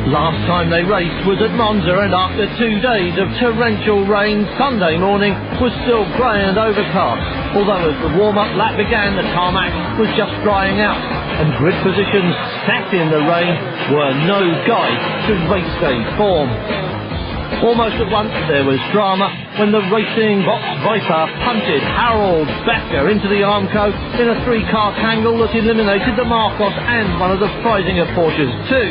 Last time they raced was at Monza, and after 2 days of torrential rain, Sunday morning was still grey and overcast. Although as the warm-up lap began, the tarmac was just drying out, and grid positions set in the rain were no guide to race day form. Almost at once there was drama when the Racing Box Viper punted Harold Becker into the Armco in a 3-car tangle that eliminated the Marcos and one of the Freisinger Porsches too.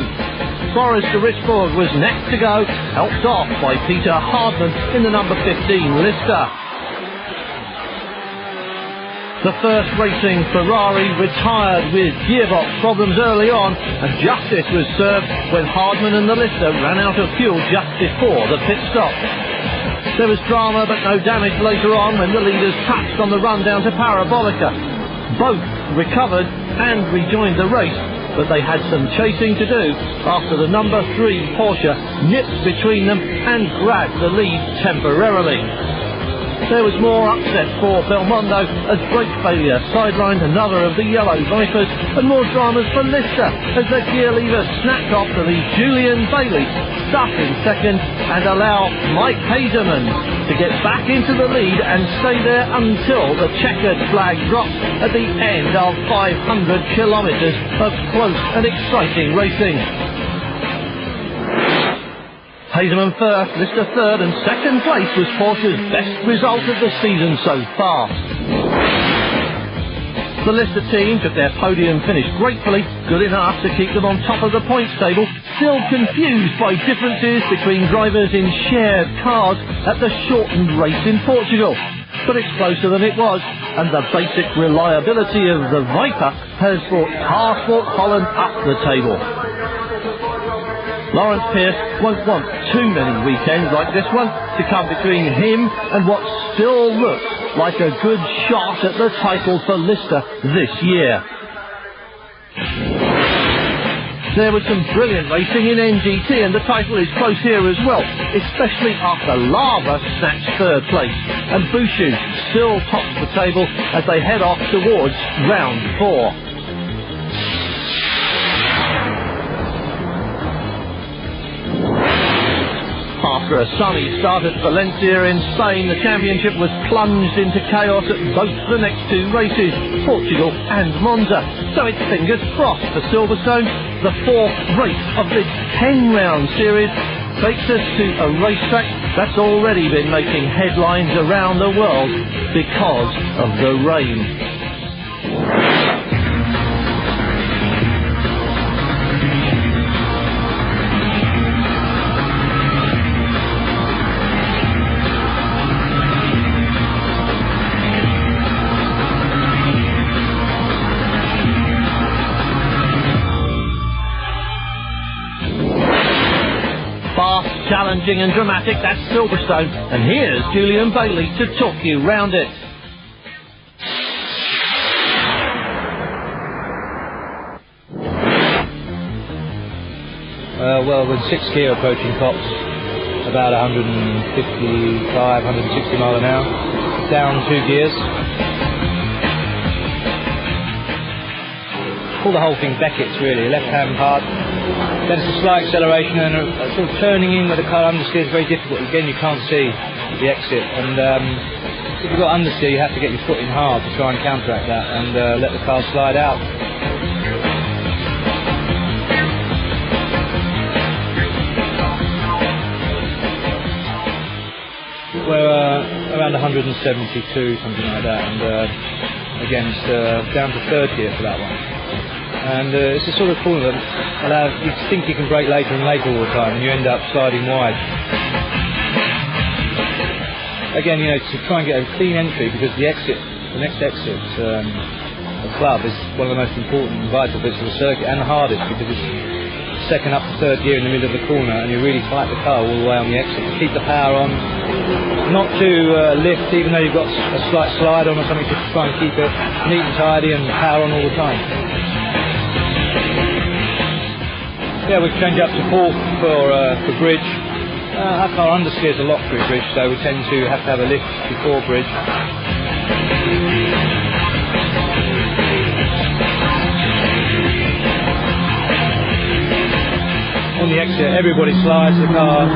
Forrester Richborg was next to go, helped off by Peter Hardman in the number 15 Lister. The first racing Ferrari retired with gearbox problems early on, and justice was served when Hardman and the Lister ran out of fuel just before the pit stop. There was drama but no damage later on when the leaders touched on the run down to Parabolica. Both recovered and rejoined the race, but they had some chasing to do after the number 3 Porsche nipped between them and grabbed the lead temporarily. There was more upset for Belmondo as brake failure sidelined another of the yellow Vipers, and more dramas for Lister as the gear lever snapped off to leave Julian Bailey stuck in second and allow Mike Hazeman to get back into the lead and stay there until the checkered flag dropped at the end of 500 kilometres of close and exciting racing. Hazeman first, Lister third, and second place was Porsche's best result of the season so far. The Lister team took their podium finish gratefully, good enough to keep them on top of the points table, still confused by differences between drivers in shared cars at the shortened race in Portugal. But it's closer than it was, and the basic reliability of the Viper has brought Car Sport Holland up the table. Lawrence Pierce won't want too many weekends like this one to come between him and what still looks like a good shot at the title for Lister this year. There was some brilliant racing in NGT, and the title is close here as well, especially after Lava snatched third place and Bouchou still tops the table as they head off towards round 4. After a sunny start at Valencia in Spain, the championship was plunged into chaos at both the next 2 races, Portugal and Monza. So it's fingers crossed for Silverstone. The 4th race of this 10-round series takes us to a racetrack that's already been making headlines around the world because of the rain. Fast, challenging and dramatic, that's Silverstone, and here's Julian Bailey to talk you round it. Well, with 6 gear approaching tops, about 155, 160 mile an hour, down 2 gears. Call the whole thing Beckett's really, left-hand part. Then it's a slight acceleration and a sort of turning in where the car understeer is very difficult. Again, you can't see the exit, and if you've got understeer, you have to get your foot in hard to try and counteract that and let the car slide out. We're around 172, something like that, and again, it's down to 3rd gear for that one. And it's a sort of corner that you think you can brake later and later all the time, and you end up sliding wide. Again, you know, to try and get a clean entry, because the next exit, the club, is one of the most important and vital bits of the circuit, and the hardest, because it's second up to 3rd gear in the middle of the corner, and you really fight the car all the way on the exit to keep the power on, not to lift, even though you've got a slight slide on or something, to try and keep it neat and tidy and power on all the time. Yeah, we've changed up to 4th for bridge. Our car understeers a lot through bridge, so we tend to have a lift before bridge. On the exit, everybody slides the car,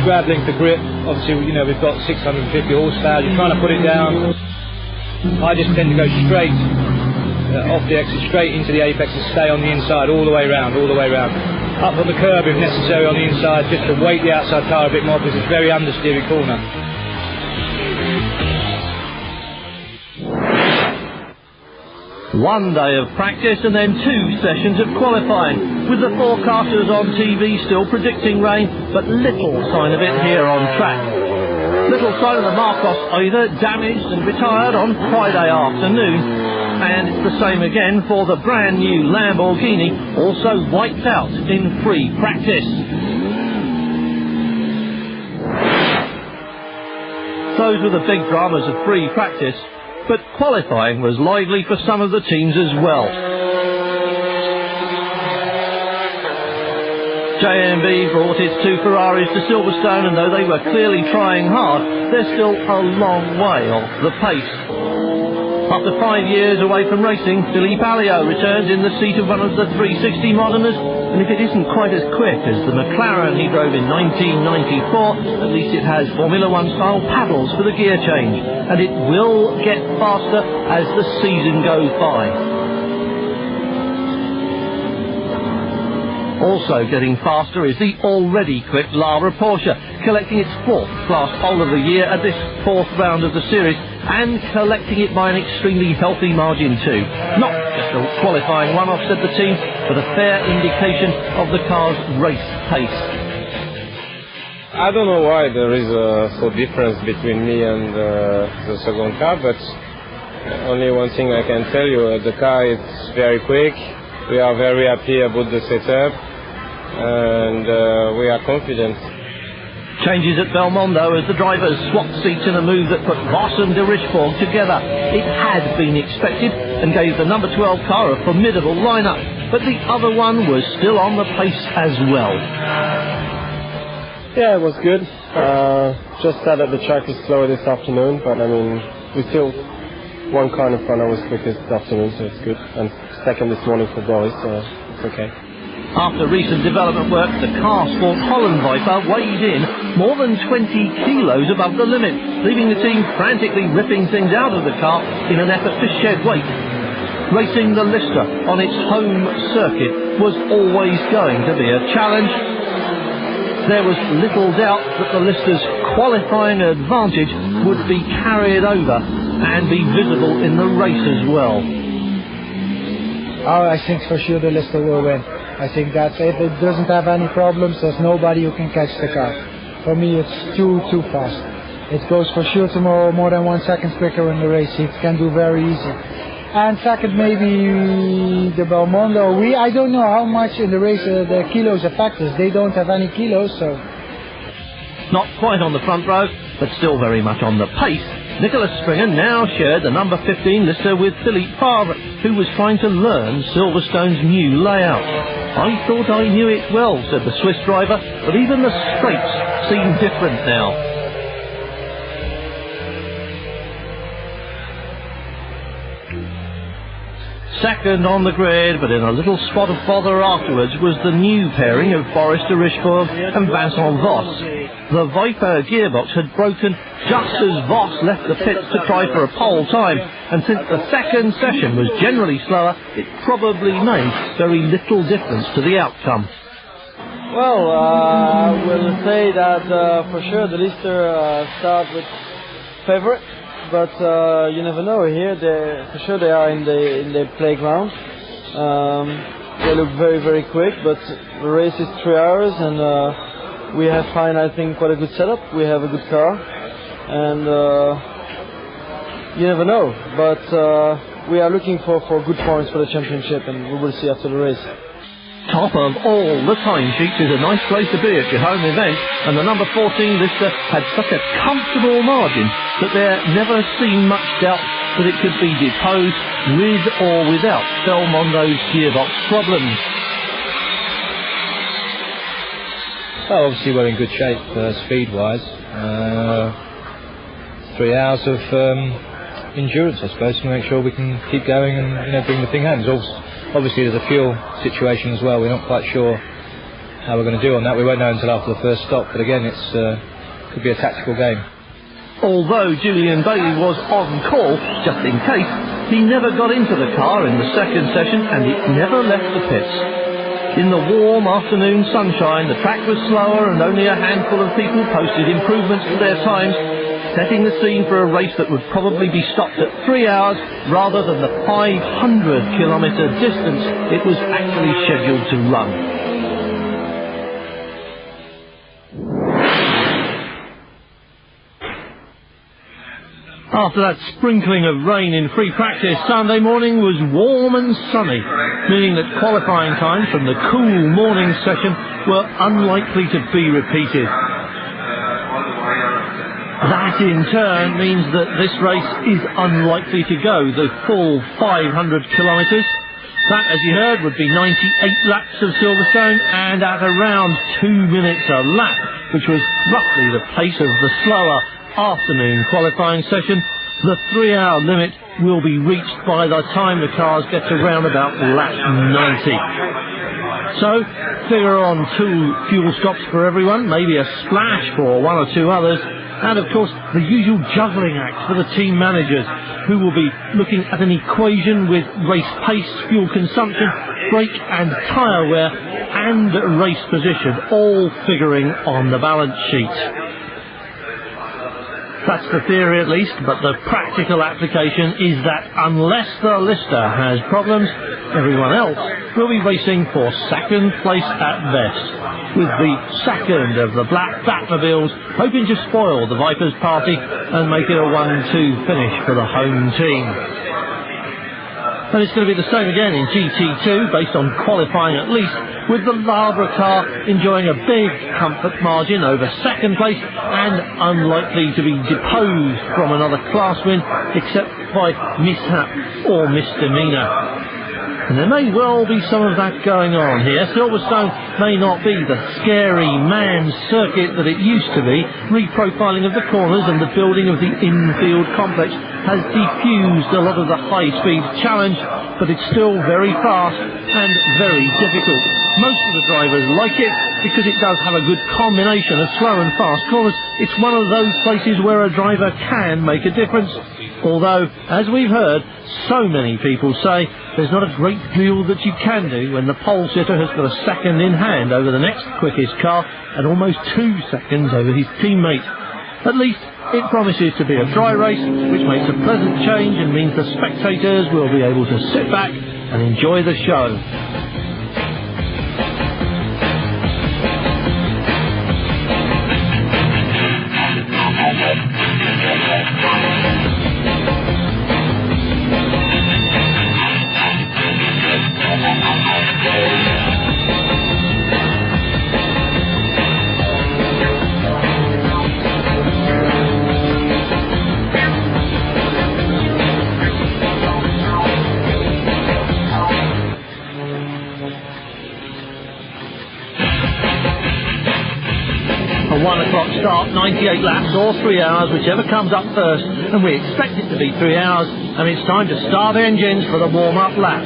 scrabbling for grip. Obviously, you know, we've got 650 horsepower, you're trying to put it down. I just tend to go straight off the exit, straight into the apex and stay on the inside all the way round, Up on the curb if necessary on the inside, just to weight the outside car a bit more because it's very understeery corner. One day of practice and then 2 sessions of qualifying, with the forecasters on TV still predicting rain, but little sign of it here on track. Little sign of the Marcos either, damaged and retired on Friday afternoon, and it's the same again for the brand new Lamborghini, also wiped out in free practice. Those were the big dramas of free practice. But qualifying was lively for some of the teams as well. JMB brought its 2 Ferraris to Silverstone, and though they were clearly trying hard, they're still a long way off the pace. After 5 years away from racing, Philippe Alliot returns in the seat of one of the 360 Moderners, and if it isn't quite as quick as the McLaren he drove in 1994, at least it has Formula 1 style paddles for the gear change, and it will get faster as the season goes by. Also getting faster is the already quick Lara Porsche, collecting its 4th class pole of the year at this 4th round of the series, and collecting it by an extremely healthy margin too. Not just a qualifying one-off, said the team, but a fair indication of the car's race pace. I don't know why there is a difference between me and the second car, but only one thing I can tell you, the car is very quick, we are very happy about the setup, and we are confident. Changes at Belmondo as the drivers swapped seats in a move that put Voss and de Richborg together. It had been expected and gave the number 12 car a formidable lineup, but the other one was still on the pace as well. Yeah, it was good. Just sad that the track is slower this afternoon, but I mean, we still one car in front of us quickest this afternoon, so it's good. And second this morning for Boris, so it's okay. After recent development work, the car sport Holland Viper weighed in more than 20 kilos above the limit, leaving the team frantically ripping things out of the car in an effort to shed weight. Racing the Lister on its home circuit was always going to be a challenge. There was little doubt that the Lister's qualifying advantage would be carried over and be visible in the race as well. Oh, I think for sure the Lister will win. I think that's it. It doesn't have any problems. There's nobody who can catch the car. For me, it's too fast. It goes for sure tomorrow more than 1 second quicker in the race. It can do very easy. And second, maybe the Belmondo. I don't know how much in the race the kilos affect us. They don't have any kilos, so. Not quite on the front row, but still very much on the pace. Nicholas Springer now shared the number 15 Lister with Philippe Favre, who was trying to learn Silverstone's new layout. I thought I knew it well, said the Swiss driver, but even the straights seem different now. Second on the grid, but in a little spot of bother afterwards, was the new pairing of Boris de Richborg and Vincent Voss. The Viper gearbox had broken just as Voss left the pits to try for a pole time, and since the second session was generally slower, it probably made very little difference to the outcome. Well, I will say that for sure the Lister start with favourite. But you never know. Here, for sure, they are in the playground. They look very, very quick. But the race is 3 hours, and we have found, I think, quite a good setup. We have a good car, and you never know. But we are looking for good points for the championship, and we will see after the race. Top of all the timesheets is a nice place to be at your home event, and the number 14 Lister had such a comfortable margin that there never seemed much doubt that it could be deposed with or without Belmondo's gearbox problems. Well, obviously we're in good shape speed-wise. 3 hours of endurance, I suppose, to make sure we can keep going and bring the thing home. Obviously there's a fuel situation as well. We're not quite sure how we're going to do on that. We won't know until after the first stop, but again, it's could be a tactical game. Although Julian Bailey was on call, just in case, he never got into the car in the second session and it never left the pits. In the warm afternoon sunshine, the track was slower and only a handful of people posted improvements to their times, setting the scene for a race that would probably be stopped at 3 hours rather than the 500-kilometre distance it was actually scheduled to run. After that sprinkling of rain in free practice, Sunday morning was warm and sunny, meaning that qualifying times from the cool morning session were unlikely to be repeated. That in turn means that this race is unlikely to go the full 500 kilometres. That, as you heard, would be 98 laps of Silverstone and at around 2 minutes a lap, which was roughly the pace of the slower afternoon qualifying session. The 3-hour limit will be reached by the time the cars get to round about lap 90. So, figure on 2 fuel stops for everyone, maybe a splash for 1 or 2 others, and of course the usual juggling act for the team managers, who will be looking at an equation with race pace, fuel consumption, brake and tyre wear, and race position, all figuring on the balance sheet. That's the theory at least, but the practical application is that unless the Lister has problems, everyone else will be racing for second place at best, with the second of the black Batmobiles hoping to spoil the Vipers' party and make it a 1-2 finish for the home team. And it's going to be the same again in GT2, based on qualifying at least, with the Labra car enjoying a big comfort margin over second place and unlikely to be deposed from another class win except by mishap or misdemeanour. And there may well be some of that going on here. Silverstone may not be the scary man's circuit that it used to be. Reprofiling of the corners and the building of the infield complex has diffused a lot of the high-speed challenge, but it's still very fast and very difficult. Most of the drivers like it because it does have a good combination of slow and fast corners. It's one of those places where a driver can make a difference. Although, as we've heard, so many people say there's not a great deal that you can do when the pole sitter has got a second in hand over the next quickest car and almost 2 seconds over his teammate. At least it promises to be a dry race, which makes a pleasant change and means the spectators will be able to sit back and enjoy the show. A 1 o'clock start, 98 laps or 3 hours, whichever comes up first, and we expect it to be 3 hours, and it's time to start engines for the warm-up lap.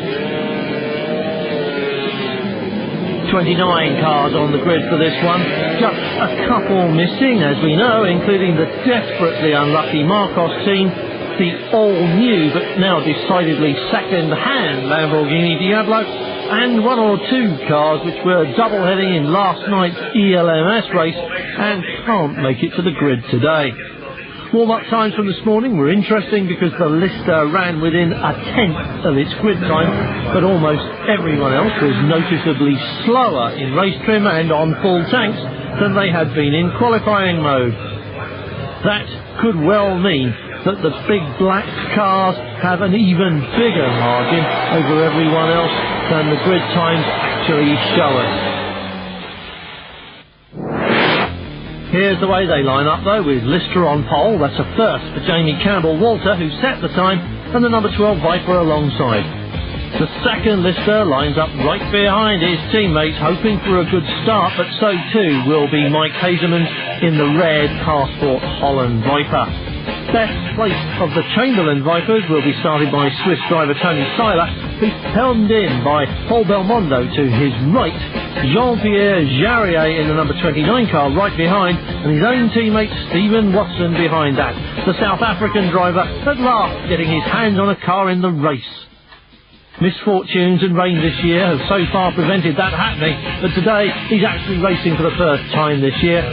29 cars on the grid for this one, just a couple missing, as we know, including the desperately unlucky Marcos team, the all-new but now decidedly second-hand Lamborghini Diablo, and 1 or 2 cars which were double-heading in last night's ELMS race and can't make it to the grid today. Warm-up times from this morning were interesting because the Lister ran within a tenth of its grid time, but almost everyone else was noticeably slower in race trim and on full tanks than they had been in qualifying mode. That could well mean that the big black cars have an even bigger margin over everyone else than the grid times actually show us. Here's the way they line up though, with Lister on pole. That's a first for Jamie Campbell-Walter, who set the time, and the number 12 Viper alongside. The second Lister lines up right behind his teammates, hoping for a good start, but so too will be Mike Hazeman in the red Passport Holland Viper. Best place of the Chamberlain Vipers will be started by Swiss driver Tony Seiler, He's hemmed in by Paul Belmondo to his right, Jean-Pierre Jarier in the number 29 car right behind, and his own teammate Stephen Watson behind that. The South African driver at last getting his hands on a car in the race. Misfortunes and rain this year have so far prevented that happening, but today he's actually racing for the first time this year.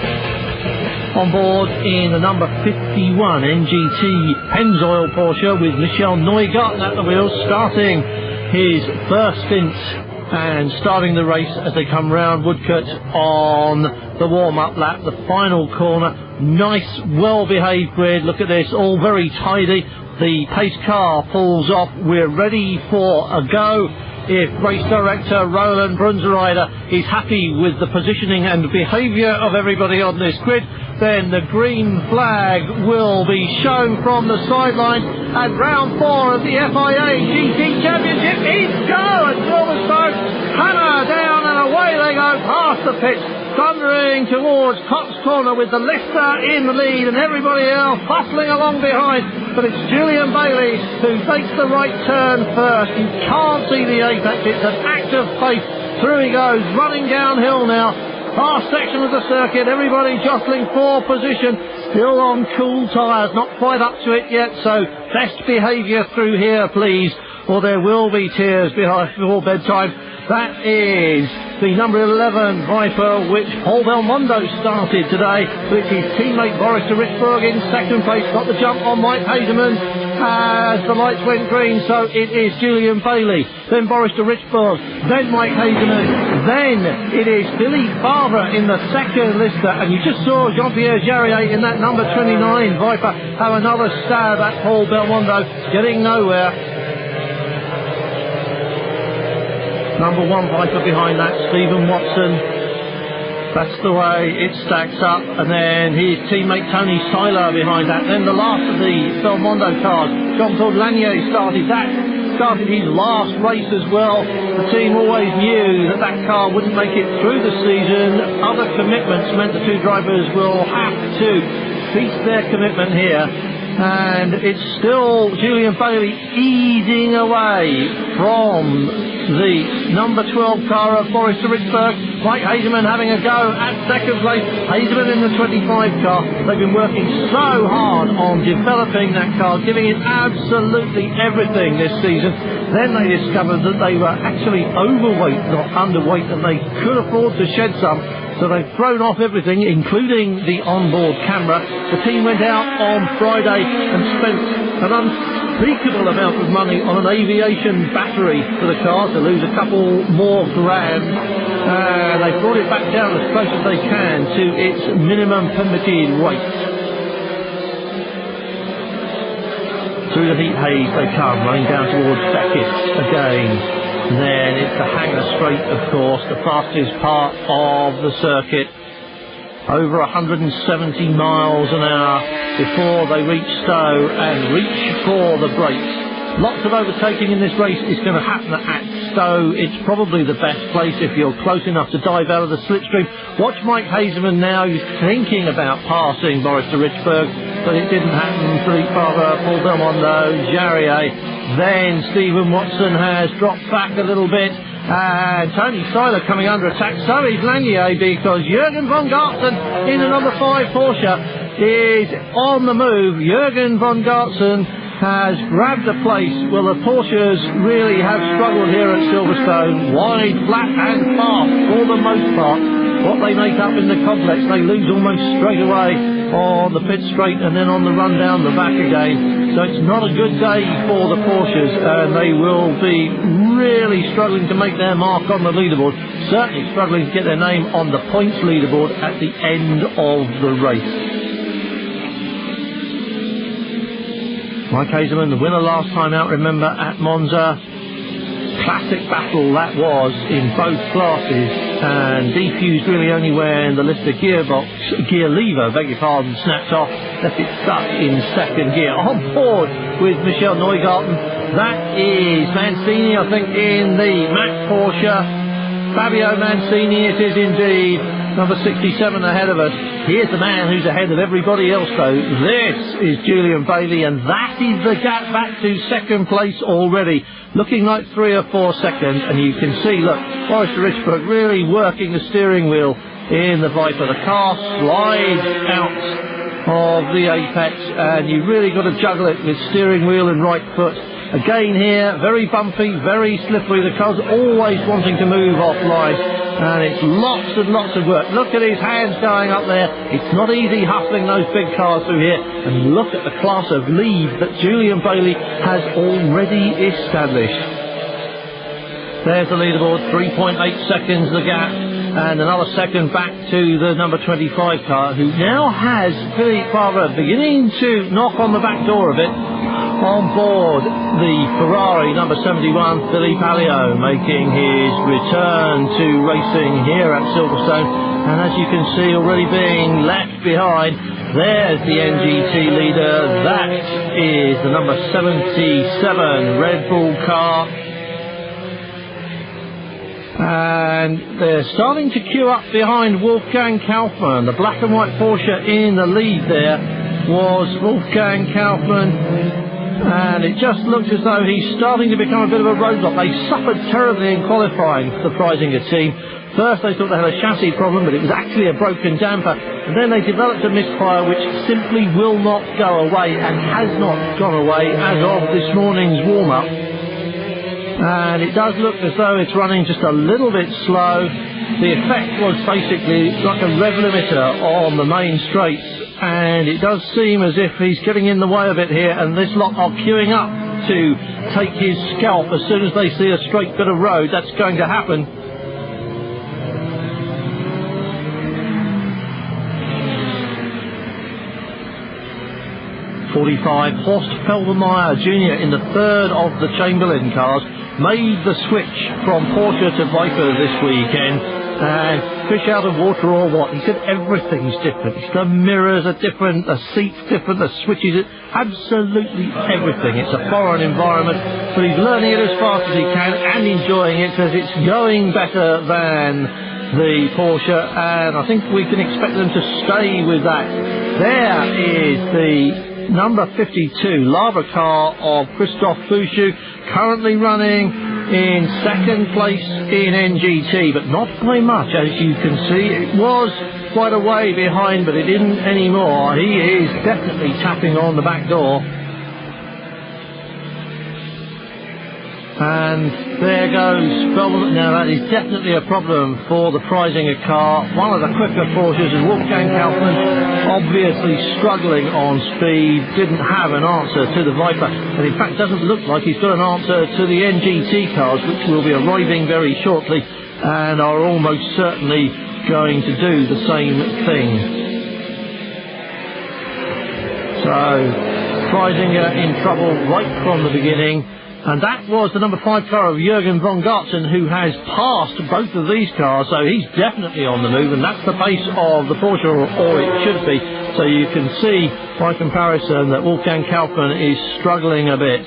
On board in the number 51 NGT Pennzoil Porsche with Michel Neugarten at the wheels, starting his first stint and starting the race as they come round Woodcote on the warm-up lap, the final corner. Nice, well-behaved grid. Look at this, all very tidy. The pace car pulls off. We're ready for a go. If race director Roland Brunzerider is happy with the positioning and behaviour of everybody on this grid, then the green flag will be shown from the sideline, and round 4 of the FIA GT Championship is go at Silverstone. Hammer down and away they go past the pits, thundering towards Cox Corner with the Lister in the lead and everybody else hustling along behind. But it's Julian Bailey who takes the right turn first. You can't see the apex, it's an act of faith. Through he goes, running downhill now. Last section of the circuit, everybody jostling for position, still on cool tyres, not quite up to it yet, so best behaviour through here please, or there will be tears before bedtime. That is the number 11 Viper, which Paul Belmondo started today, with his teammate Boris de Richburg in second place. Got the jump on Mike Hazeman as the lights went green, so it is Julian Bailey, then Boris de Richburg, then Mike Hazeman, then it is Billy Favre in the second Lister, and you just saw Jean-Pierre Jarier in that number 29 Viper have another stab at Paul Belmondo, getting nowhere. Number 1 Viper behind that, Stephen Watson. That's the way it stacks up. And then his teammate Tony Seiler behind that. Then the last of the Belmondo cars, Jean-Claude Lanier started his last race as well. The team always knew that car wouldn't make it through the season. Other commitments meant the two drivers will have to cease their commitment here. And it's still Julian Bailey easing away from the number 12 car of Boris de Richburg. Mike Hazeman having a go at second place. Hazeman in the 25 car. They've been working so hard on developing that car, giving it absolutely everything this season. Then they discovered that they were actually overweight, not underweight, and they could afford to shed some. So they've thrown off everything, including the onboard camera. The team went out on Friday and spent an unspeakable amount of money on an aviation battery for the car to lose a couple more grand. They brought it back down as close as they can to its minimum permitted weight. Through the heat haze they come, running down towards Beckett again. Then it's the Hangar Straight, of course, the fastest part of the circuit. Over 170 miles an hour before they reach Stowe and reach for the brakes. Lots of overtaking in this race is going to happen at Stowe. It's probably the best place if you're close enough to dive out of the slipstream. Watch Mike Hazeman now. He's thinking about passing Boris de Richburg, but it didn't happen. Philippe Favre, Paul Belmondo, Jarier. Then Stephen Watson has dropped back a little bit. And Tony Seiler coming under attack. So is Lanier, because Jürgen von Gartzen in the number 5 Porsche is on the move. Jürgen von Gartzen has grabbed a place. Well, the Porsches really have struggled here at Silverstone. Wide, flat and fast for the most part. What they make up in the complex, they lose almost straight away on the pit straight and then on the run down the back again. So it's not a good day for the Porsches, and they will be really struggling to make their mark on the leaderboard. Certainly struggling to get their name on the points leaderboard at the end of the race. Mike Hazeman, the winner last time out, remember, at Monza. Classic battle that was in both classes, and defused really only when the Lister gear lever, snapped off, left it stuck in second gear. On board with Michel Neugarten. That is Mancini, I think, in the Mac Porsche. Fabio Mancini it is indeed. number 67 ahead of us. Here's the man who's ahead of everybody else, though. This is Julian Bailey, and that is the gap back to second place already. Looking like 3 or 4 seconds, and you can see, look, Boris Richburg really working the steering wheel in the Viper. The car slides out of the apex, and you really got to juggle it with steering wheel and right foot. Again here, very bumpy, very slippery. The car's always wanting to move offline, and it's lots and lots of work. Look at his hands going up there. It's not easy hustling those big cars through here. And look at the class of lead that Julian Bailey has already established. There's the leaderboard, 3.8 seconds the gap, and another second back to the number 25 car, who now has Philippe Favre beginning to knock on the back door a bit. On board the Ferrari number 71, Philippe Alliot, making his return to racing here at Silverstone, and as you can see, already being left behind. There's the NGT leader. That is the number 77 Red Bull car. And they're starting to queue up behind Wolfgang Kaufmann. The black and white Porsche in the lead there was Wolfgang Kaufmann, and it just looks as though he's starting to become a bit of a roadblock. They suffered terribly in qualifying, the Freisinger team. First they thought they had a chassis problem, but it was actually a broken damper, and then they developed a misfire which simply will not go away, and has not gone away as of this morning's warm-up. And it does look as though it's running just a little bit slow. The effect was basically like a rev limiter on the main straights, and it does seem as if he's getting in the way of it here, and this lot are queuing up to take his scalp as soon as they see a straight bit of road. That's going to happen. .45 Horst Felbermeyer Jr. in the third of the Chamberlain cars made the switch from Porsche to Viper this weekend. And fish out of water or what? He said everything's different. The mirrors are different, the seats different, the switches, absolutely everything. It's a foreign environment, but he's learning it as fast as he can and enjoying it, because it's going better than the Porsche, and I think we can expect them to stay with that. There is the number 52 Labour car of Christophe Bouchou, currently running in second place in NGT, but not by much, as you can see. It was quite a way behind, but it isn't anymore. He is definitely tapping on the back door. And there goes Felbermeyer. Now that is definitely a problem for the Freisinger car. One of the quicker Porsches is Wolfgang Kaufmann, obviously struggling on speed, didn't have an answer to the Viper, and in fact doesn't look like he's got an answer to the NGT cars, which will be arriving very shortly and are almost certainly going to do the same thing. So Freisinger in trouble right from the beginning. And that was the number 5 car of Jürgen von Gartzen, who has passed both of these cars, so he's definitely on the move, and that's the pace of the Porsche, or it should be. So you can see by comparison that Wolfgang Kaufmann is struggling a bit.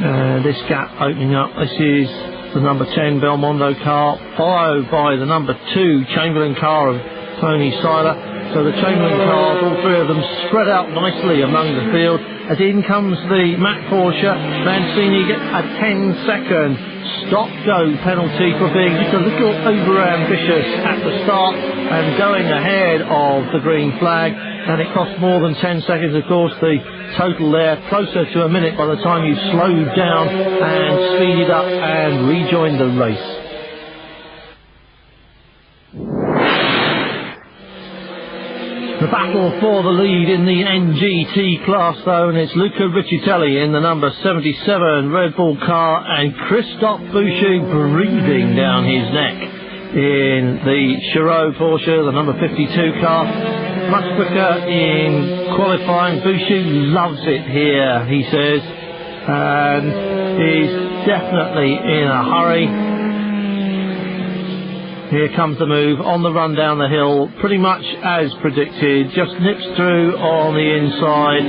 And this gap opening up. This is the number 10 Belmondo car, followed by the number 2 Chamberlain car of Tony Seiler. So the Chamberlain cars, all three of them, spread out nicely among the field. As in comes the Mac Porsche. Mancini gets a 10-second stop-go penalty for being just a little over-ambitious at the start and going ahead of the green flag. And it costs more than 10 seconds, of course. The total there, closer to a minute by the time you slowed down and speeded up and rejoined the race. The battle for the lead in the NGT class, though, and it's Luca Riccitelli in the number 77 Red Bull car, and Christophe Bouchou breathing down his neck in the Chirot Porsche, the number 52 car. Much quicker in qualifying. Bouchou loves it here, he says, and is definitely in a hurry. Here comes the move on the run down the hill, pretty much as predicted, just nips through on the inside.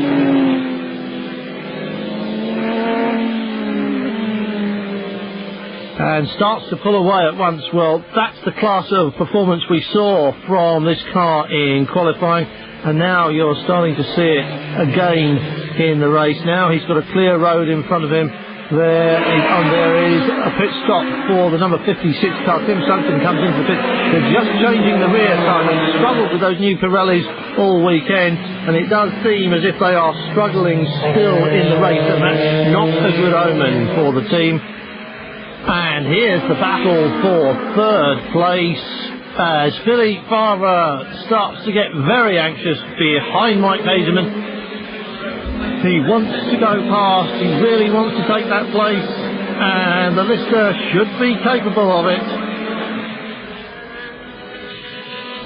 and starts to pull away at once. Well, that's the class of performance we saw from this car in qualifying, and now you're starting to see it again in the race. Now he's got a clear road in front of him. There is a pit stop for the number 56 car. Tim Sugden comes into the pit. They're just changing the rear tyre. They've struggled with those new Pirellis all weekend, and it does seem as if they are struggling still in the race, and that's not a good omen for the team. And here's the battle for third place as Philly Farber starts to get very anxious behind Mike Hazeman. He wants to go past, he really wants to take that place, and the Lister should be capable of it.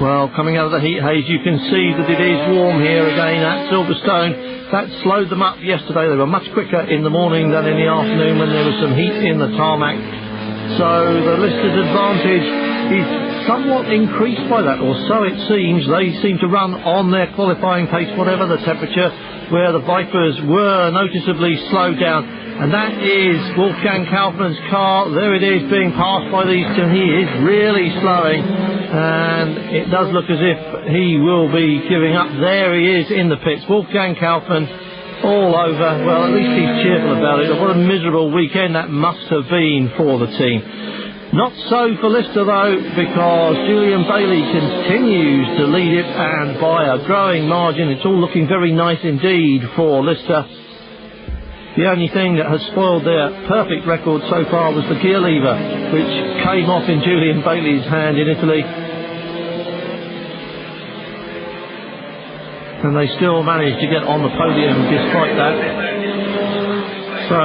Well, coming out of the heat haze, you can see that it is warm here again at Silverstone. That slowed them up yesterday. They were much quicker in the morning than in the afternoon when there was some heat in the tarmac. So the Lister's advantage is somewhat increased by that, or so it seems. They seem to run on their qualifying pace, whatever the temperature, where the Vipers were noticeably slowed down. And that is Wolfgang Kaufmann's car. There it is, being passed by these two. He is really slowing, and it does look as if he will be giving up. There he is in the pits, Wolfgang Kaufmann all over. Well, at least he's cheerful about it. What a miserable weekend that must have been for the team. Not so for Lister though, because Julian Bailey continues to lead it, and by a growing margin. It's all looking very nice indeed for Lister. The only thing that has spoiled their perfect record so far was the gear lever, which came off in Julian Bailey's hand in Italy. And they still managed to get on the podium despite that. So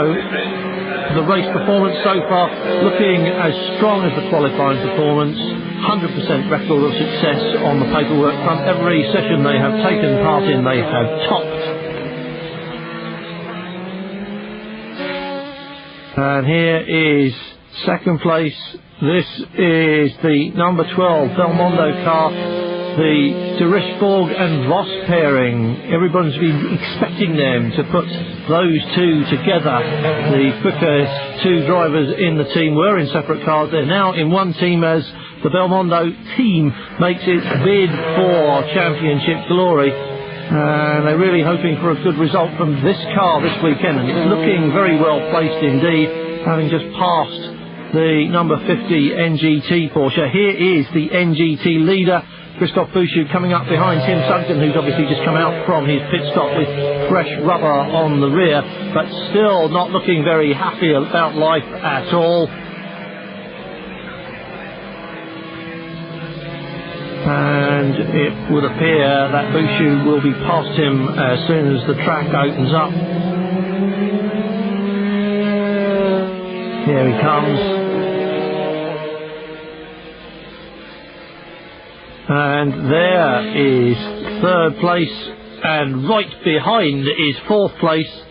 the race performance so far looking as strong as the qualifying performance. 100% record of success on the paperwork front. Every session they have taken part in, they have topped. And here is second place. This is the number 12 Belmondo car, the De Richborg and Voss pairing. Everyone's been expecting them to put those two together. The quickest two drivers in the team were in separate cars. They're now in one team as the Belmondo team makes its bid for championship glory. And they're really hoping for a good result from this car this weekend, and it's looking very well placed indeed, having just passed the number 50 NGT Porsche. Here is the NGT leader, Christophe Bouchou, coming up behind Tim Sugden, who's obviously just come out from his pit stop with fresh rubber on the rear, but still not looking very happy about life at all. And it would appear that Bouchou will be past him as soon as the track opens up. Here he comes. And there is third place, and right behind is fourth place.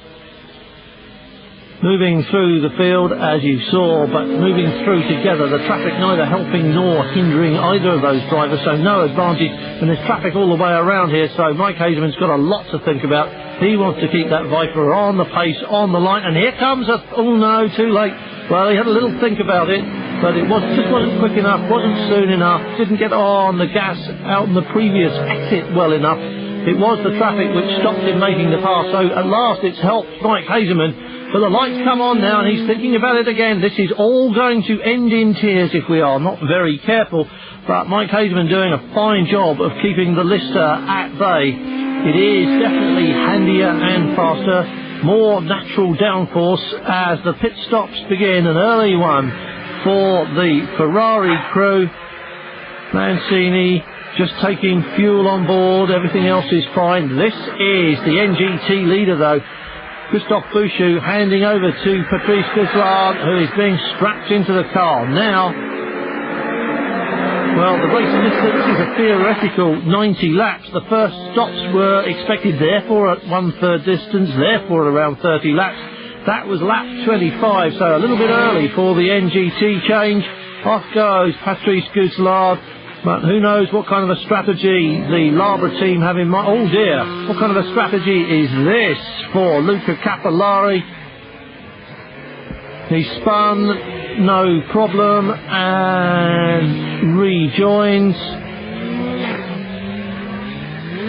Moving through the field as you saw, but moving through together, the traffic neither helping nor hindering either of those drivers, so no advantage. And there's traffic all the way around here, so Mike Hazeman's got a lot to think about. He wants to keep that Viper on the pace, on the line, and here comes a... oh no, too late. Well, he had a little think about it, but it just wasn't quick enough, wasn't soon enough, didn't get on the gas out in the previous exit well enough. It was the traffic which stopped him making the pass, so at last it's helped Mike Hazeman. But the lights come on now, and he's thinking about it again. This is all going to end in tears if we are not very careful. But Mike Hazeman doing a fine job of keeping the Lister at bay. It is definitely handier and faster, more natural downforce as the pit stops begin. An early one for the Ferrari crew. Mancini just taking fuel on board. Everything else is fine. This is the NGT leader, though. Christophe Bouchou handing over to Patrice Gouslard, who is being strapped into the car. Now, well, the race this is a theoretical 90 laps. The first stops were expected, therefore, at 1/3 distance, therefore around 30 laps. That was lap 25, so a little bit early for the NGT change. Off goes Patrice Gouslard. But who knows what kind of a strategy the Labra team have in mind. Oh dear, what kind of a strategy is this for Luca Capillari? He spun, no problem, and rejoins.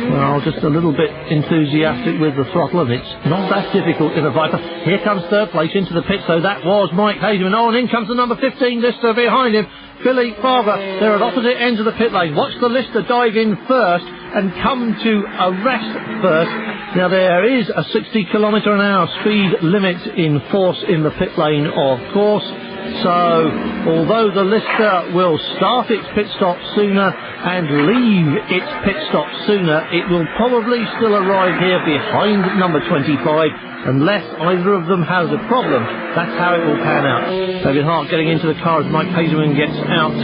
Well, just a little bit enthusiastic with the throttle, and it's not that difficult in a Viper. Here comes third place into the pit, so that was Mike Hazeman. Oh, and in comes the number 15 Lister behind him, Philly Farber. They're at opposite ends of the pit lane. Watch the Lister dive in first and come to a rest first. Now, there is a 60 km/h speed limit in force in the pit lane, of course. So, although the Lister will start its pit stop sooner and leave its pit stop sooner, it will probably still arrive here behind number 25 unless either of them has a problem. That's how it will pan out. David Hart getting into the car as Mike Hazeman gets out.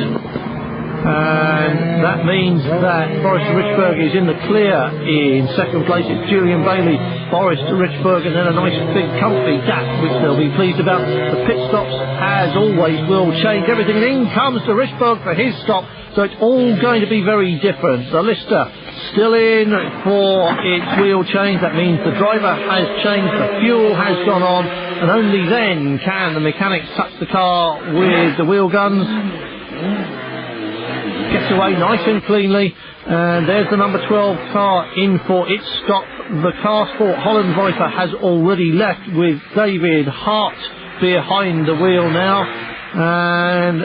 And that means that Forrest Richburg is in the clear. In second place it's Julian Bailey, Forrest Richburg, and then a nice big comfy gap which they'll be pleased about. The pit stops, as always, will change everything, and in comes to Richburg for his stop, so it's all going to be very different. The Lister still in for its wheel change. That means the driver has changed, the fuel has gone on, and only then can the mechanics touch the car with the wheel guns. Gets away nice and cleanly, and there's the number 12 car in for its stop. The car sport Holland Viper has already left with David Hart behind the wheel now, and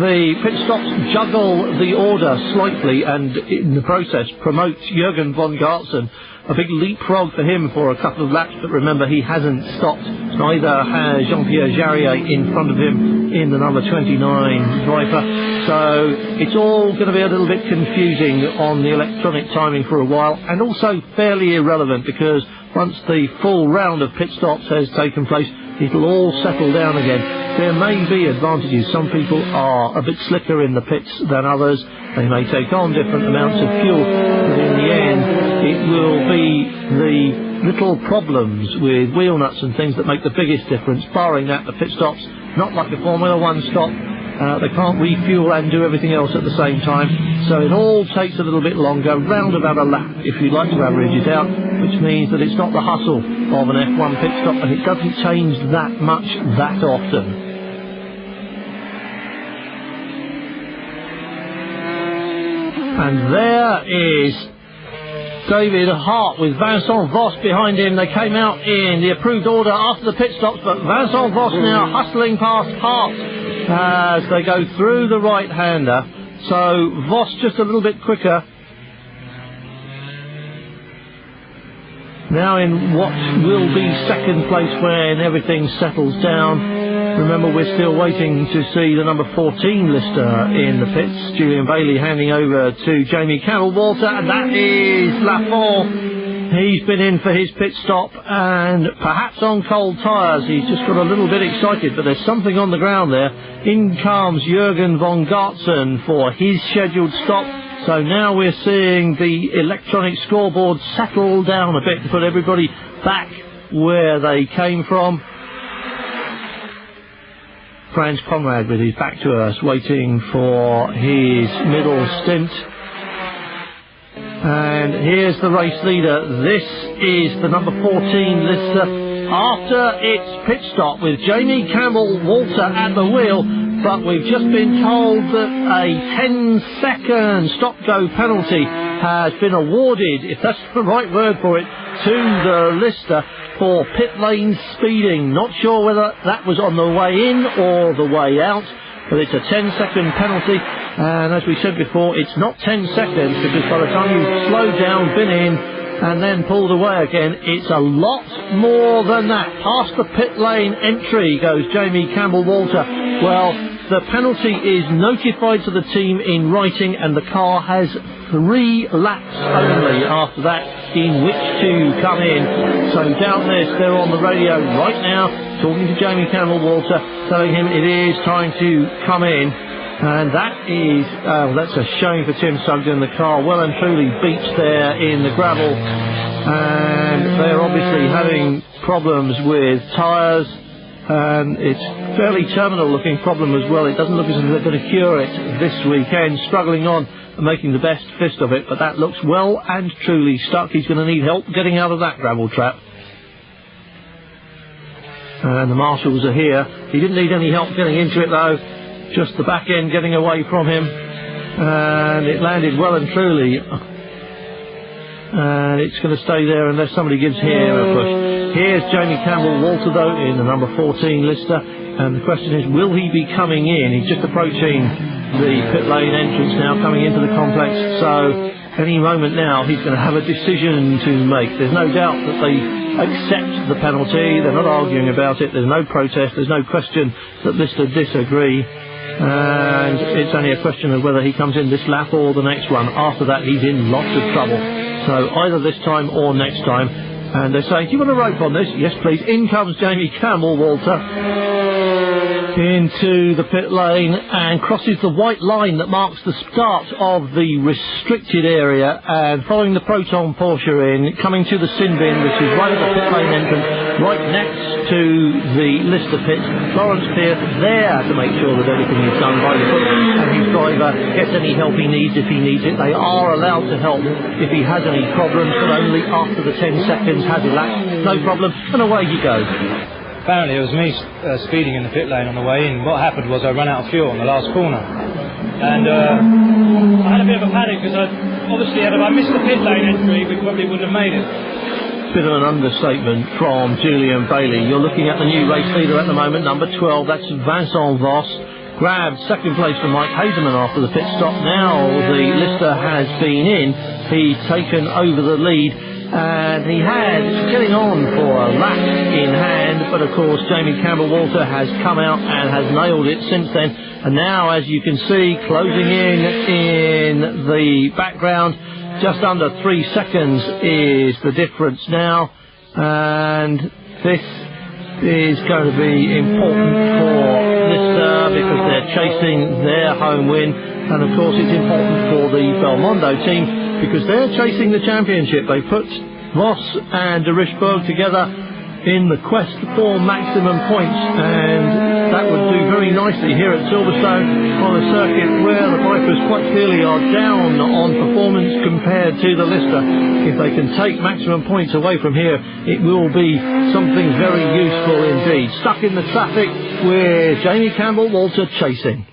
the pit stops juggle the order slightly and in the process promote Jürgen von Gartzen. A big leapfrog for him for a couple of laps, but remember, he hasn't stopped. Neither has Jean-Pierre Jarier in front of him in the number 29 Viper. So it's all going to be a little bit confusing on the electronic timing for a while, and also fairly irrelevant because once the full round of pit stops has taken place, it'll all settle down again. There may be advantages. Some people are a bit slicker in the pits than others. They may take on different amounts of fuel, but in the end it will be the little problems with wheel nuts and things that make the biggest difference. Barring that, the pit stops, not like a Formula 1 stop. They can't refuel and do everything else at the same time, so it all takes a little bit longer, round about a lap if you like to average it out, which means that it's not the hustle of an F1 pit stop, and it doesn't change that much that often. And there is David Hart with Vincent Voss behind him. They came out in the approved order after the pit stops, but Vincent Voss now hustling past Hart as they go through the right-hander. So Voss just a little bit quicker. Now in what will be second place when everything settles down. Remember, we're still waiting to see the number 14 Lister in the pits. Julian Bailey handing over to Jamie Campbell-Walter, and that is Lafont. He's been in for his pit stop, and perhaps on cold tyres. He's just got a little bit excited, but there's something on the ground there. In comes Jürgen von Gartzen for his scheduled stop. So now we're seeing the electronic scoreboard settle down a bit to put everybody back where they came from. Franz Conrad with his back to us, waiting for his middle stint. And here's the race leader. This is the number 14 Lister after its pit stop with Jamie Campbell-Walter at the wheel. But we've just been told that a 10-second stop-go penalty has been awarded, if that's the right word for it, to the Lister for pit lane speeding. Not sure whether that was on the way in or the way out, but it's a 10-second penalty. And as we said before, it's not 10 seconds, because by the time you've slowed down, been in, and then pulled away again, it's a lot more than that. Past the pit lane entry goes Jamie Campbell-Walter. Well, the penalty is notified to the team in writing, and the car has 3 laps only after that in which to come in. So Doubtless, they're on the radio right now talking to Jamie Campbell-Walter, telling him it is time to come in. And that is, that's a shame for Tim Sugden. The car well and truly beached there in the gravel, and they're obviously having problems with tyres, and it's fairly terminal looking problem as well. It doesn't look as if they're going to cure it this weekend. Struggling on and making the best fist of it, but that looks well and truly stuck. He's going to need help getting out of that gravel trap. and the marshals are here. He didn't need any help getting into it though, just the back end getting away from him, and it landed well and truly, and it's going to stay there unless somebody gives here a push. Here's Jamie Campbell-Walter though in the number 14 Lister, and the question is, will he be coming in? He's just approaching the pit lane entrance now, coming into the complex, so any moment now he's going to have a decision to make. There's no doubt that they accept the penalty, they're not arguing about it, there's no protest, there's no question that Lister disagree, and it's only a question of whether he comes in this lap or the next one. After that he's in lots of trouble, so either this time or next time. And they're saying, do you want a rope on this? Yes please. In comes Jamie Campbell-Walter into the pit lane and crosses the white line that marks the start of the restricted area, and following the Proton Porsche in, coming to the sin bin, which is right at the pit lane entrance, right next to the Lister pit. Lawrence Pierce there to make sure that everything is done by the book, and his driver gets any help he needs if he needs it. They are allowed to help if he has any problems, but only after the 10 seconds has elapsed. No problem, and away he goes. Apparently it was me speeding in the pit lane on the way in. What happened was I ran out of fuel on the last corner, and I had a bit of a panic because obviously if I missed the pit lane entry we probably wouldn't have made it. Bit of an understatement from Julian Bailey. You're looking at the new race leader at the moment, number 12, that's Vincent Voss. Grabbed second place from Mike Hazeman after the pit stop. Now the Lister has been in, he's taken over the lead, and he had getting on for a lap in hand, but of course Jamie Campbell-Walter has come out and has nailed it since then, and now as you can see closing in the background, just under 3 seconds is the difference now, and this is going to be important for Lister because they're chasing their home win, and of course it's important for the Belmondo team because they're chasing the championship. They put Voss and de Richebourg together in the quest for maximum points, and that would do very nicely here at Silverstone on a circuit where the Vipers quite clearly are down on performance compared to the Lister. If they can take maximum points away from here, it will be something very useful indeed. Stuck in the traffic with Jamie Campbell-Walter chasing.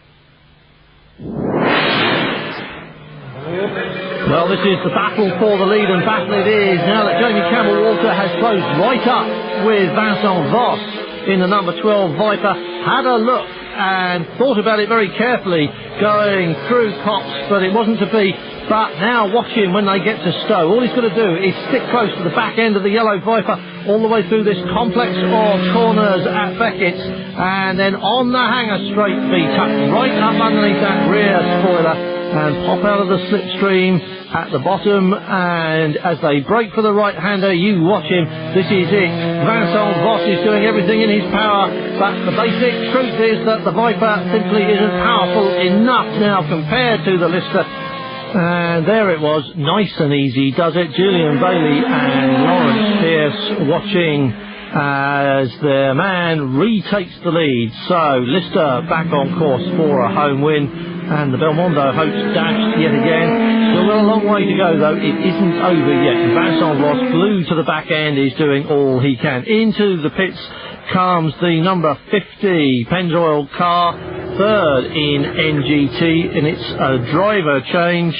Well, this is the battle for the lead, and battle it is now that Jamie Campbell-Walter has closed right up with Vincent Voss in the number 12 Viper. Had a look and thought about it very carefully going through Cops, but it wasn't to be. But now watch him when they get to Stowe. All he's got to do is stick close to the back end of the yellow Viper all the way through this complex of corners at Beckett's, and then on the hanger straight be tucked right up underneath that rear spoiler and pop out of the slipstream at the bottom, and as they brake for the right-hander, you watch him. This is it. Vincent Voss is doing everything in his power, but the basic truth is that the Viper simply isn't powerful enough now compared to the Lister. And there it was, nice and easy does it. Julian Bailey and Lawrence Pierce watching as their man retakes the lead. So Lister back on course for a home win, and the Belmondo hopes dashed yet again. Still got a long way to go though, it isn't over yet. Vincent Voss glued to the back end is doing all he can. Into the pits comes the number 50 Pennzoil car, third in NGT, and it's a driver change.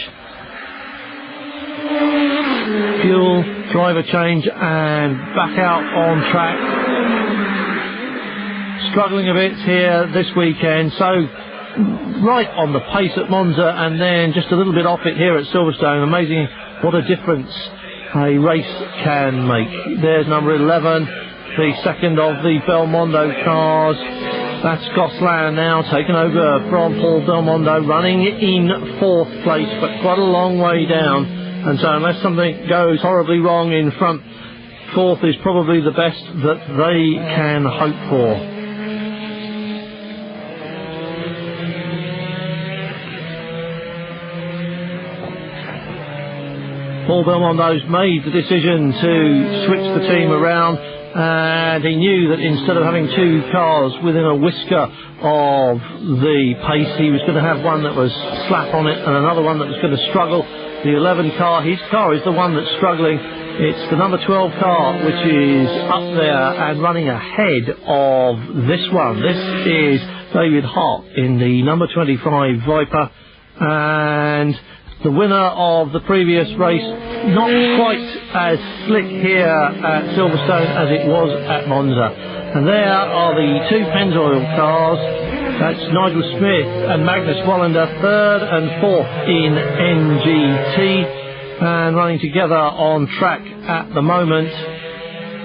Fuel, driver change, and back out on track. Struggling a bit here this weekend, so right on the pace at Monza and then just a little bit off it here at Silverstone. Amazing what a difference a race can make. There's number 11, the second of the Belmondo cars. That's Gosselin now taken over from Paul Belmondo, running in fourth place, but quite a long way down. And so unless something goes horribly wrong in front, fourth is probably the best that they can hope for. Paul Belmondo's made the decision to switch the team around, and he knew that instead of having two cars within a whisker of the pace, he was going to have one that was slap on it and another one that was going to struggle. The 11 car, his car is the one that's struggling, It's the number 12 car which is up there and running ahead of this one. This is David Hart in the number 25 Viper, and the winner of the previous race, not quite as slick here at Silverstone as it was at Monza. And there are the two Pennzoil cars. That's Nigel Smith and Magnus Wallander, third and fourth in NGT, and running together on track at the moment.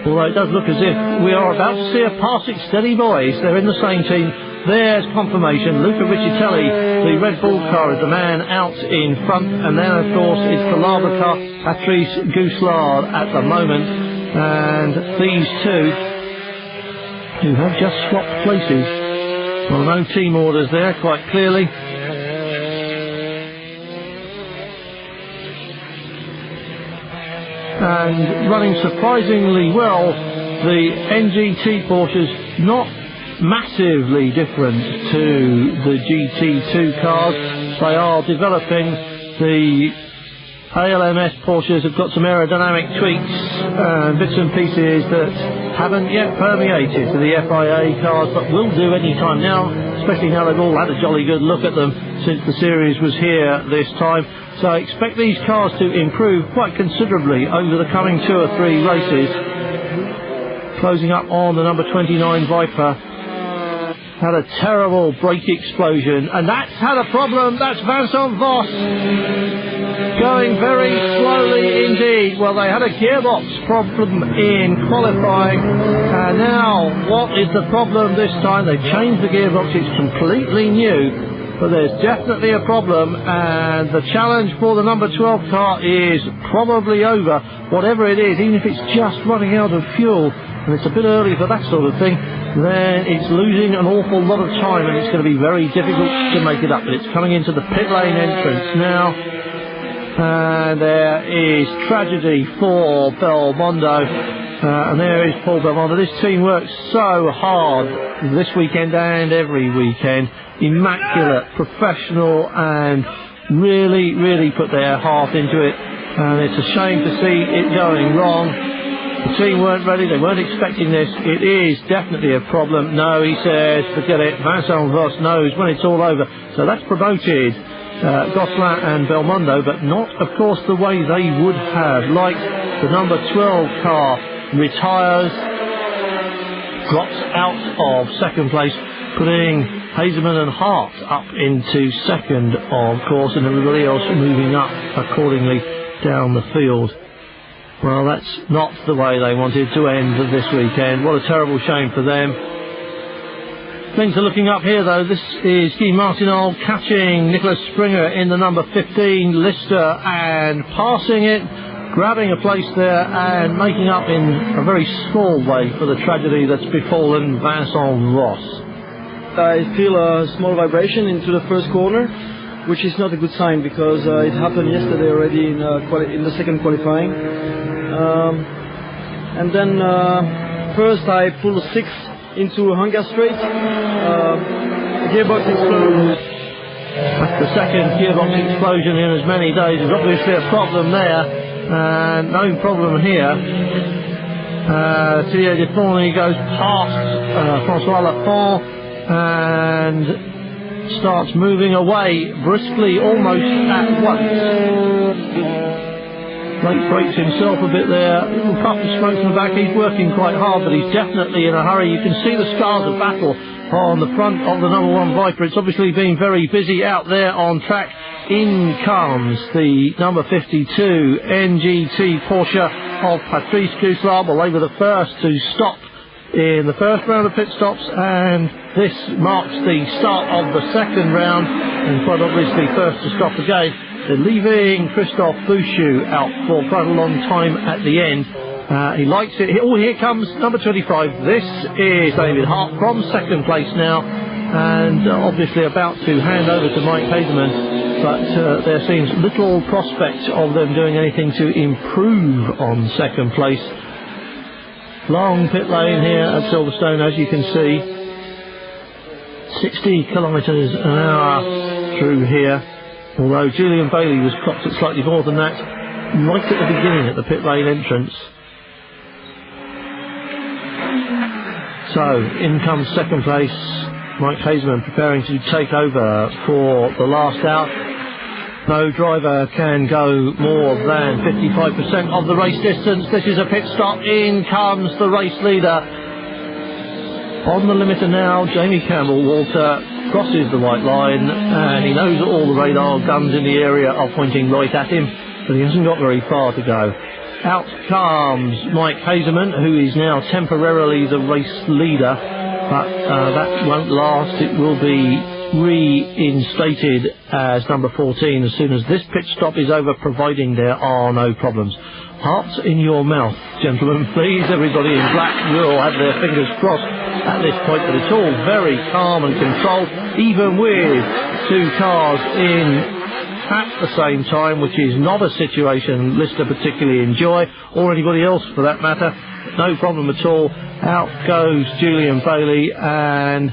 Although it does look as if we are about to see a passing steady boys. They're in the same team. There's confirmation. Luca Riccitelli, the Red Bull car, is the man out in front, and then of course it's the Lava car, Patrice Gousselard at the moment, and these two who have just swapped places. Well, no team orders there quite clearly. And running surprisingly well, the NGT Porsches, not massively different to the GT2 cars. They are developing. The ALMS Porsches have got some aerodynamic tweaks and bits and pieces that haven't yet permeated to the FIA cars, but will do any time now, especially now they've all had a jolly good look at them since the series was here this time. So expect these cars to improve quite considerably over the coming 2 or 3 races. Closing up on the number 29 Viper. Had a terrible brake explosion, and that's had a problem. That's Vincent Voss going very slowly indeed. Well, they had a gearbox problem in qualifying, and now what is the problem this time? They've changed the gearbox. It's completely new, but there's definitely a problem, and the challenge for the number 12 car is probably over, whatever it is. Even if it's just running out of fuel, and it's a bit early for that sort of thing, then it's losing an awful lot of time, and it's going to be very difficult to make it up. But it's coming into the pit lane entrance now, and there is tragedy for Belmondo, and there is Paul Belmondo. This team works so hard this weekend and every weekend. Immaculate, professional, and really, really put their heart into it, and it's a shame to see it going wrong. The team weren't ready, they weren't expecting this. It is definitely a problem. No, he says, forget it. Vincent Voss knows when it's all over. So that's promoted Gosselin and Belmondo, but not, of course, the way they would have. Like the number 12 car retires, drops out of second place, putting Hazeman and Hart up into second, of course, and everybody else moving up accordingly down the field. Well, that's not the way they wanted to end this weekend. What a terrible shame for them. Things are looking up here, though. This is Guy Martinol catching Nicholas Springer in the number 15 Lister and passing it, grabbing a place there and making up in a very small way for the tragedy that's befallen Vincent Voss. I feel a small vibration into the first corner, which is not a good sign, because it happened yesterday already in the second qualifying. And then first I pulled 6 into Hunger Straight. The gearbox exploded. That's the second gearbox explosion in as many days. There's obviously a problem there, and no problem here. Thierry Defourny goes past Francois Lafont and starts moving away briskly almost at once. Blake breaks himself a bit there. A little puff of smoke from the back. He's working quite hard, but he's definitely in a hurry. You can see the scars of battle on the front of the number 1 Viper. It's obviously been very busy out there on track. In comes the number 52 NGT Porsche of Patrice Gousselard. Well, they were the first to stop in the first round of pit stops, and this marks the start of the second round, and quite obviously first to stop again. They're leaving Christophe Bouchou out for quite a long time at the end. He likes it. Oh, here comes number 25. This is David Hart from second place now, and obviously about to hand over to Mike Hazeman, but there seems little prospect of them doing anything to improve on second place. Long pit lane here at Silverstone, as you can see. 60 kilometres an hour through here, although Julian Bailey was clocked at slightly more than that. right at the beginning at the pit lane entrance. So in comes second place Mike Hazeman, preparing to take over for the last out. No driver can go more than 55% of the race distance. This is a pit stop. In comes the race leader. On the limiter now, Jamie Campbell Walter crosses the white line, and he knows that all the radar guns in the area are pointing right at him, but he hasn't got very far to go. Out comes Mike Hazeman, who is now temporarily the race leader, but that won't last. It will be reinstated as number 14 as soon as this pit stop is over, providing there are no problems. Hearts in your mouth, gentlemen, please. Everybody in black will have their fingers crossed at this point, but it's all very calm and controlled, even with two cars in at the same time, which is not a situation Lister particularly enjoy, or anybody else for that matter. No problem at all. Out goes Julian Bailey, and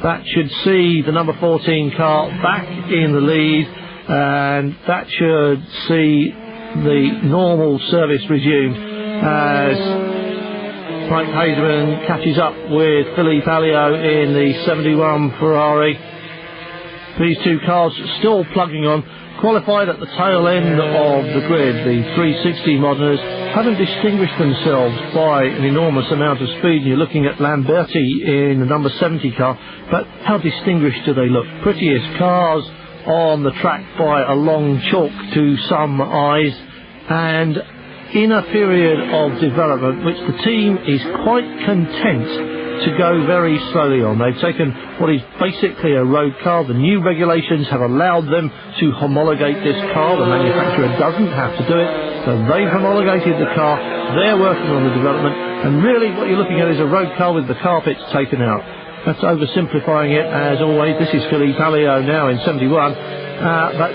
that should see the number 14 car back in the lead, and that should see the normal service resumed as Mike Hazeman catches up with Philly Palio in the 71 Ferrari. These two cars still plugging on. Qualified at the tail end of the grid, the 360 Moderners haven't distinguished themselves by an enormous amount of speed. You're looking at Lamberti in the number 70 car, but how distinguished do they look? Prettiest cars on the track by a long chalk to some eyes, and in a period of development which the team is quite content to go very slowly on. They've taken what is basically a road car. The new regulations have allowed them to homologate this car. The manufacturer doesn't have to do it, so they've homologated the car. They're working on the development, and really what you're looking at is a road car with the carpets taken out. That's oversimplifying it, as always. This is Philly Palio now in 71, but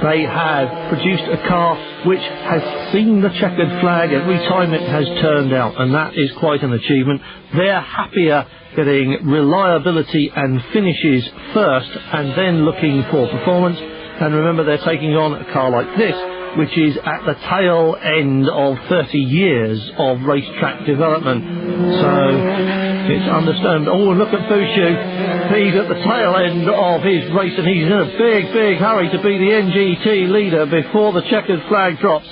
they have produced a car which has seen the checkered flag every time it has turned out, and that is quite an achievement. They're happier getting reliability and finishes first and then looking for performance. And remember, they're taking on a car like this, which is at the tail end of 30 years of racetrack development. So it's understandable. Oh, look at Bouchou. He's at the tail end of his race, and he's in a big, big hurry to be the NGT leader before the checkered flag drops.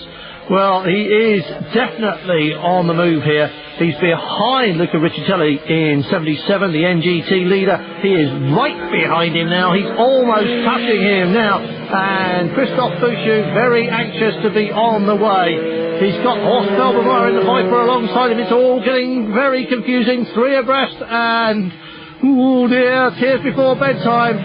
Well, he is definitely on the move here. He's behind Luca Riccitelli in 77, the NGT leader. He is right behind him now. He's almost touching him now. And Christophe Bouchou very anxious to be on the way. He's got Horst Felbermeyer in the Viper alongside him. It's all getting very confusing. Three abreast, and oh dear, tears before bedtime.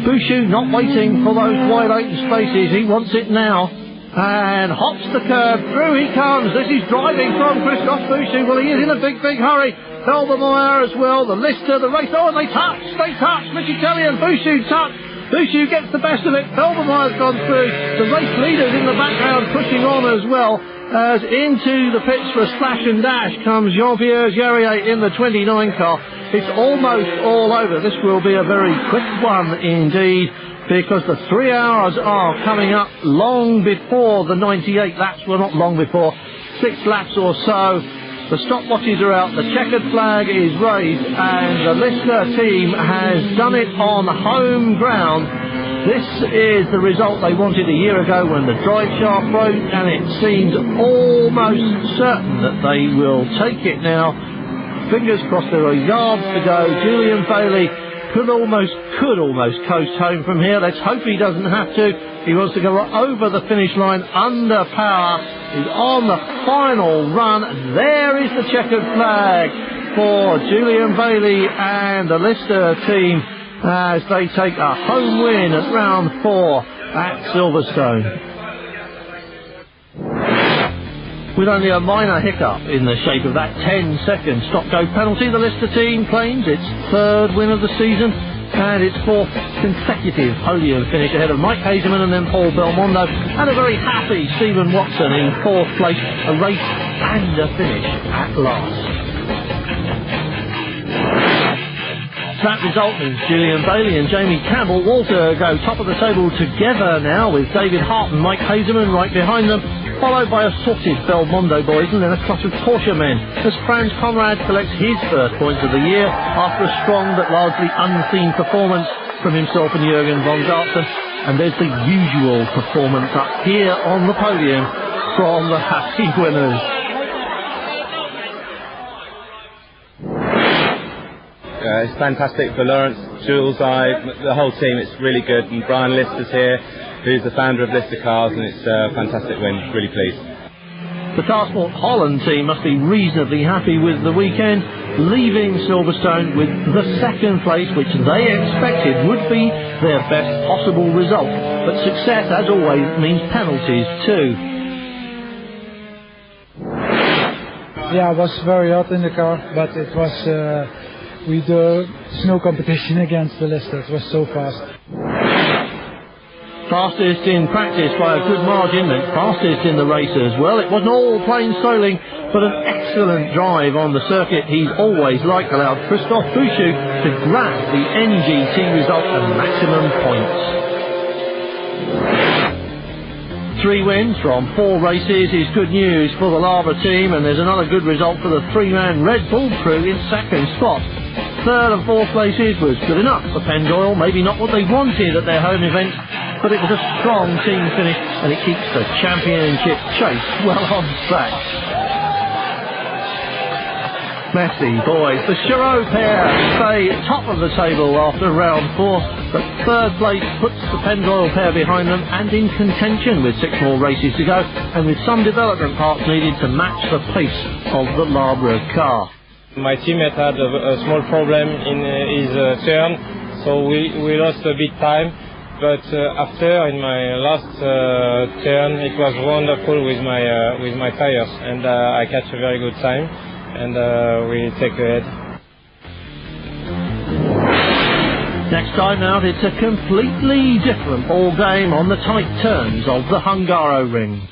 Bouchou not waiting for those wide open spaces. He wants it now. And hops the curb. Through he comes. This is driving from Christophe Bouchou. Well, he is in a big, big hurry. Felbermeyer as well. The Lister, the race. Oh, and they touch. Riccitelli and Bouchou touch. Bouchou gets the best of it. Felbermeyer's gone through. The race leaders in the background pushing on as well. As into the pits for a slash and dash comes Jean-Pierre Jarier in the 29 car. It's almost all over. This will be a very quick one indeed, because the 3 hours are coming up long before the 98 laps. Well, not long before, 6 laps or so. The stopwatches are out, the checkered flag is raised, and the Lister team has done it on home ground. This is the result they wanted a year ago when the drive shaft broke, and it seems almost certain that they will take it now. Fingers crossed, there are yards to go. Julian Bailey could almost coast home from here. Let's hope he doesn't have to. He wants to go over the finish line under power. He's on the final run. There is the checkered flag for Julian Bailey and the Lister team as they take a home win at round 4 at Silverstone. With only a minor hiccup in the shape of that 10-second stop-go penalty, the Lister team claims its 3rd win of the season and its 4th consecutive podium finish ahead of Mike Hazeman and then Paul Belmondo, and a very happy Stephen Watson in 4th place. A race and a finish at last. That result means Julian Bailey and Jamie Campbell-Walter go top of the table together now, with David Hart and Mike Hazeman right behind them, followed by assorted Belmondo boys and then a clutch of Porsche men, as Franz Conrad collects his first points of the year after a strong but largely unseen performance from himself and Jürgen von Gartzen. And there's the usual performance up here on the podium from the happy winners. It's fantastic for Lawrence, Jules, the whole team. It's really good, and Brian Lister's here, who's the founder of Lister Cars, and it's a fantastic win. Really pleased. The Carsport Holland team must be reasonably happy with the weekend, leaving Silverstone with the second place, which they expected would be their best possible result. But success, as always, means penalties too. Yeah, I was very hot in the car, but it was with snow competition against the Lister. It was so fast. Fastest in practice by a good margin, and fastest in the race as well. It wasn't all plain sailing, but an excellent drive on the circuit he's always liked allowed Christophe Bouchou to grab the NGT result and maximum points. 3 wins from 4 races is good news for the Labour team, and there's another good result for the 3-man Red Bull crew in second spot. 3rd and 4th places was good enough for Pendoyle, maybe not what they wanted at their home event, but it was a strong team finish, and it keeps the championship chase well on track. Messy boys, the Chirot pair stay top of the table after round 4, but 3rd place puts the Pendoyle pair behind them and in contention with 6 more races to go, and with some development parts needed to match the pace of the Labour car. My teammate had a small problem in his turn, so we lost a bit time. But after, in my last turn, it was wonderful with my tires, and I catch a very good time, and we take ahead. Next time out, it's a completely different ball game on the tight turns of the Hungaroring.